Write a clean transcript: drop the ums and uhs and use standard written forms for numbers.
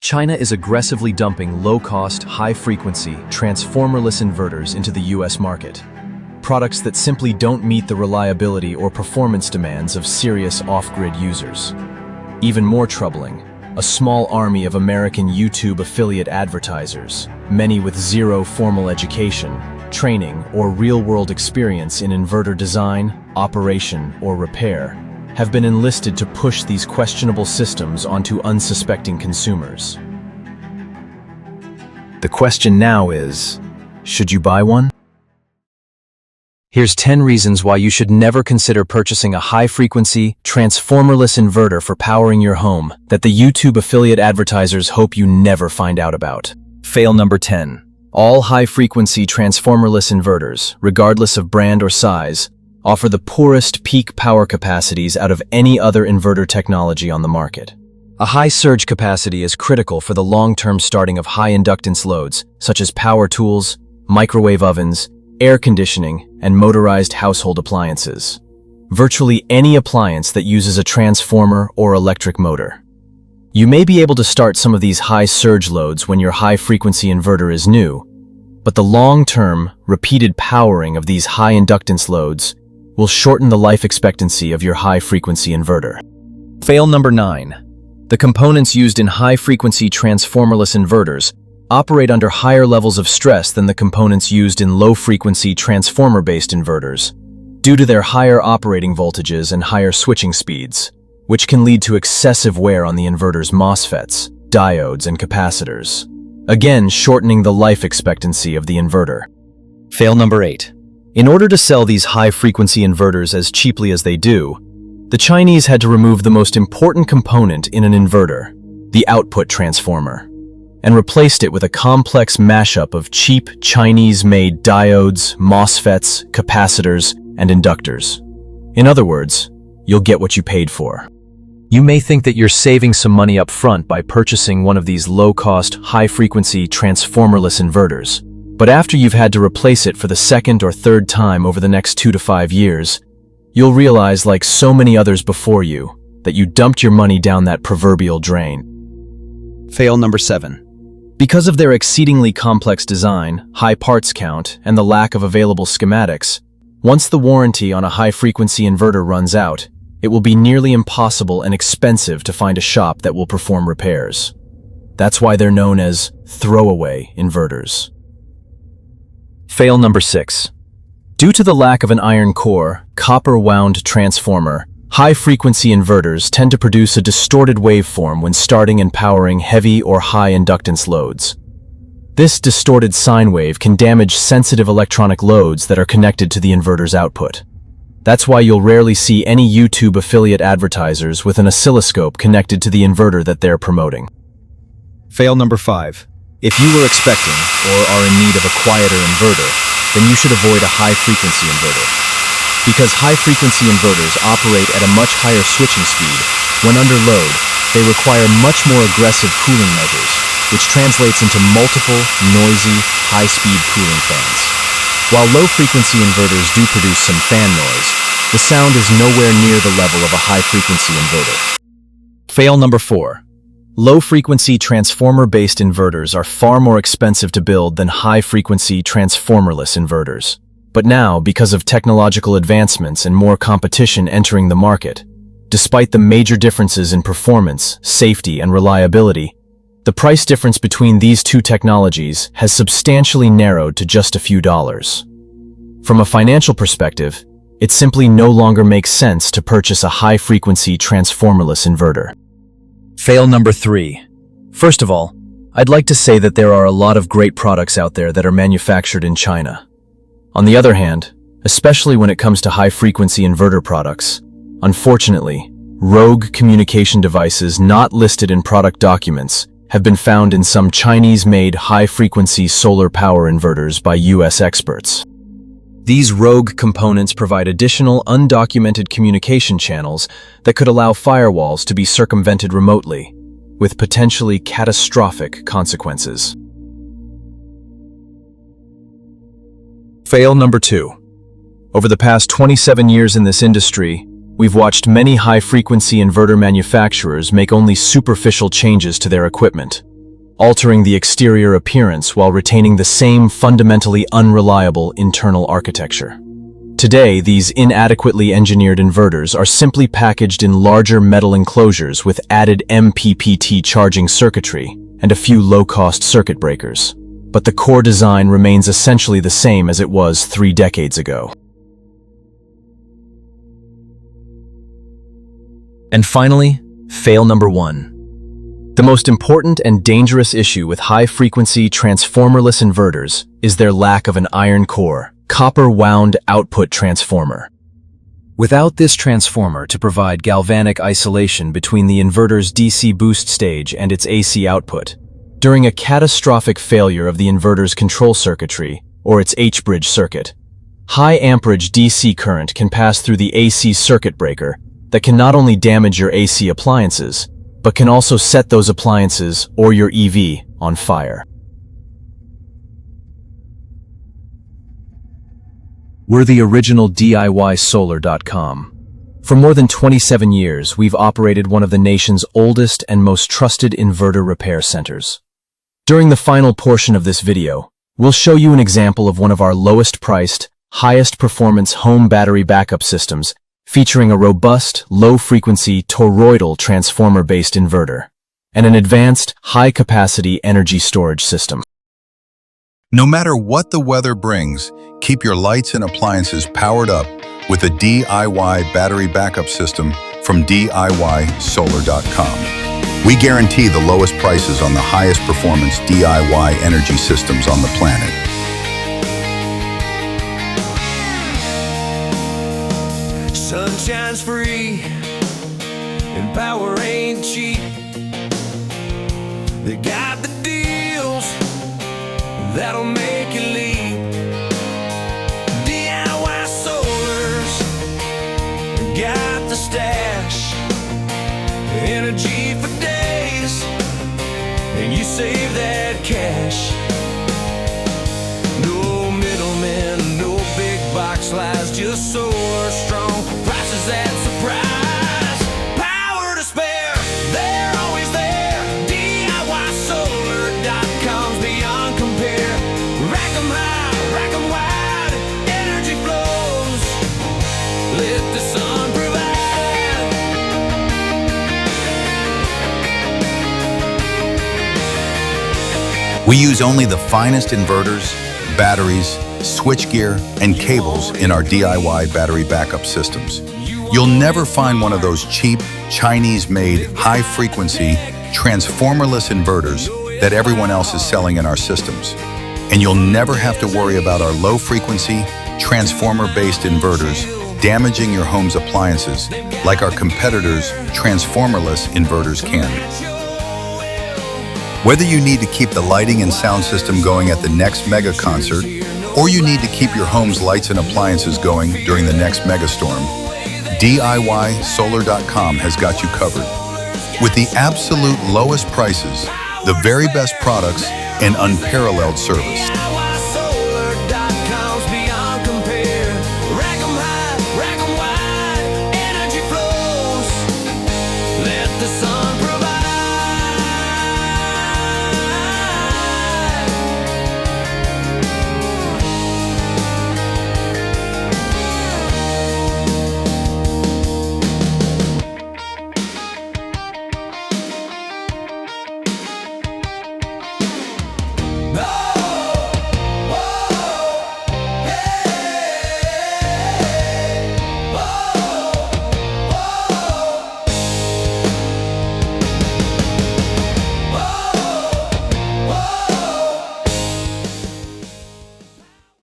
China is aggressively dumping low-cost, high-frequency, transformerless inverters into the US market. Products that simply don't meet the reliability or performance demands of serious off-grid users. Even more troubling, a small army of American YouTube affiliate advertisers, many with zero formal education, training, or real-world experience in inverter design, operation, or repair, have been enlisted to push these questionable systems onto unsuspecting consumers. The question now is, should you buy one? Here's 10 reasons why you should never consider purchasing a high-frequency, transformerless inverter for powering your home that the YouTube affiliate advertisers hope you never find out about. Fail number 10. All high-frequency transformerless inverters, regardless of brand or size, offer the poorest peak power capacities out of any other inverter technology on the market. A high surge capacity is critical for the long-term starting of high inductance loads, such as power tools, microwave ovens, air conditioning, and motorized household appliances. Virtually any appliance that uses a transformer or electric motor. You may be able to start some of these high surge loads when your high-frequency inverter is new, but the long-term, repeated powering of these high inductance loads will shorten the life expectancy of your high-frequency inverter. Fail number 9. The components used in high-frequency transformerless inverters operate under higher levels of stress than the components used in low-frequency transformer-based inverters, due to their higher operating voltages and higher switching speeds, which can lead to excessive wear on the inverter's MOSFETs, diodes, and capacitors, again shortening the life expectancy of the inverter. Fail number 8. In order to sell these high-frequency inverters as cheaply as they do, the Chinese had to remove the most important component in an inverter, the output transformer, and replaced it with a complex mashup of cheap Chinese-made diodes, MOSFETs, capacitors, and inductors. In other words, you'll get what you paid for. You may think that you're saving some money up front by purchasing one of these low-cost, high-frequency transformerless inverters. But after you've had to replace it for the second or third time over the next 2 to 5 years, you'll realize, like so many others before you, that you dumped your money down that proverbial drain. Fail number 7. Because of their exceedingly complex design, high parts count, and the lack of available schematics, once the warranty on a high-frequency inverter runs out, it will be nearly impossible and expensive to find a shop that will perform repairs. That's why they're known as throwaway inverters. Fail number 6. Due to the lack of an iron core, copper-wound transformer, high-frequency inverters tend to produce a distorted waveform when starting and powering heavy or high-inductance loads. This distorted sine wave can damage sensitive electronic loads that are connected to the inverter's output. That's why you'll rarely see any YouTube affiliate advertisers with an oscilloscope connected to the inverter that they're promoting. Fail number 5. If you were expecting, or are in need of a quieter inverter, then you should avoid a high-frequency inverter. Because high-frequency inverters operate at a much higher switching speed, when under load, they require much more aggressive cooling measures, which translates into multiple, noisy, high-speed cooling fans. While low-frequency inverters do produce some fan noise, the sound is nowhere near the level of a high-frequency inverter. Fail number 4. Low-frequency transformer-based inverters are far more expensive to build than high-frequency transformerless inverters. But now, because of technological advancements and more competition entering the market, despite the major differences in performance, safety, and reliability, the price difference between these two technologies has substantially narrowed to just a few dollars. From a financial perspective, it simply no longer makes sense to purchase a high-frequency transformerless inverter. Fail number 3. First of all, I'd like to say that there are a lot of great products out there that are manufactured in China. On the other hand, especially when it comes to high-frequency inverter products, unfortunately, rogue communication devices not listed in product documents have been found in some Chinese-made high-frequency solar power inverters by US experts. These rogue components provide additional undocumented communication channels that could allow firewalls to be circumvented remotely, with potentially catastrophic consequences. Fail number 2. Over the past 27 years in this industry, we've watched many high-frequency inverter manufacturers make only superficial changes to their equipment, altering the exterior appearance while retaining the same fundamentally unreliable internal architecture. Today, these inadequately engineered inverters are simply packaged in larger metal enclosures with added MPPT charging circuitry and a few low-cost circuit breakers. But the core design remains essentially the same as it was 3 decades ago. And finally, fail number 1. The most important and dangerous issue with high-frequency transformerless inverters is their lack of an iron core, copper-wound output transformer. Without this transformer to provide galvanic isolation between the inverter's DC boost stage and its AC output, during a catastrophic failure of the inverter's control circuitry, or its H-bridge circuit, high amperage DC current can pass through the AC circuit breaker that can not only damage your AC appliances, but can also set those appliances or your EV on fire. We're the original DIYsolar.com. For more than 27 years, we've operated one of the nation's oldest and most trusted inverter repair centers. During the final portion of this video, we'll show you an example of one of our lowest-priced, highest-performance home battery backup systems featuring a robust, low-frequency toroidal transformer-based inverter and an advanced, high-capacity energy storage system. No matter what the weather brings, keep your lights and appliances powered up with a DIY battery backup system from DIYsolar.com. We guarantee the lowest prices on the highest performance DIY energy systems on the planet. Sunshine's free and power ain't cheap. They got the deals that'll make you leap. DIY Solars got the stash, energy for days, and you save that cash. No middlemen, no big box lies, just solar strong prices that surprise. Power to spare, they're always there. DIYsolar.com's beyond compare. Rack 'em high, rack 'em wide, energy flows. Let the sun provide. We use only the finest inverters, batteries, switchgear, and cables in our DIY battery backup systems. You'll never find one of those cheap, Chinese-made, high-frequency, transformerless inverters that everyone else is selling in our systems. And you'll never have to worry about our low-frequency, transformer-based inverters damaging your home's appliances like our competitors' transformerless inverters can. Whether you need to keep the lighting and sound system going at the next mega concert, or you need to keep your home's lights and appliances going during the next megastorm, DIYsolar.com has got you covered. With the absolute lowest prices, the very best products, and unparalleled service.